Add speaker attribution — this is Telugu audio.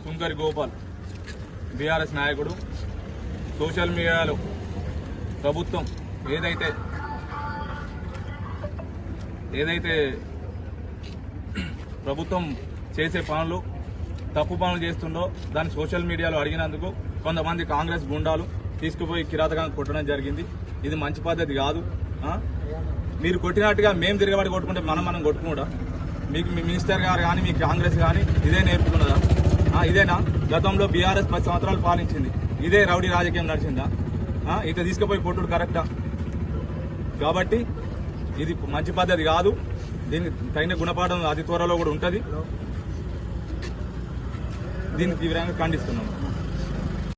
Speaker 1: సుంకరి గోపాల్ బీఆర్ఎస్ నాయకుడు సోషల్ మీడియాలో ప్రభుత్వం ఏదైతే ప్రభుత్వం చేసే పనులు తప్పు పనులు చేస్తుందో దాన్ని సోషల్ మీడియాలో అడిగినందుకు కొంతమంది కాంగ్రెస్ గుండాలు తీసుకుపోయి కిరాతకంగా కొట్టడం జరిగింది. ఇది మంచి పద్ధతి కాదు. మీరు కొట్టినట్టుగా మేము తిరగబడి కొట్టుకుంటే మనం కొట్టుకున్నాడా? మీకు మీ మినిస్టర్ గారు కానీ మీ కాంగ్రెస్ కానీ ఇదే నేర్పుతున్నదా? ఇదేనా గతంలో బీఆర్ఎస్ 10 సంవత్సరాలు పాలించింది? ఇదే రౌడీ రాజకీయం నడిచిందా? ఇట్లా తీసుకుపోయి కొట్టుడు కరెక్టా? కాబట్టి ఇది మంచి పద్ధతి కాదు. దీనికి తగిన గుణపాఠం అతి త్వరలో కూడా ఉంటుంది. దీన్ని తీవ్రంగా ఖండిస్తున్నాం.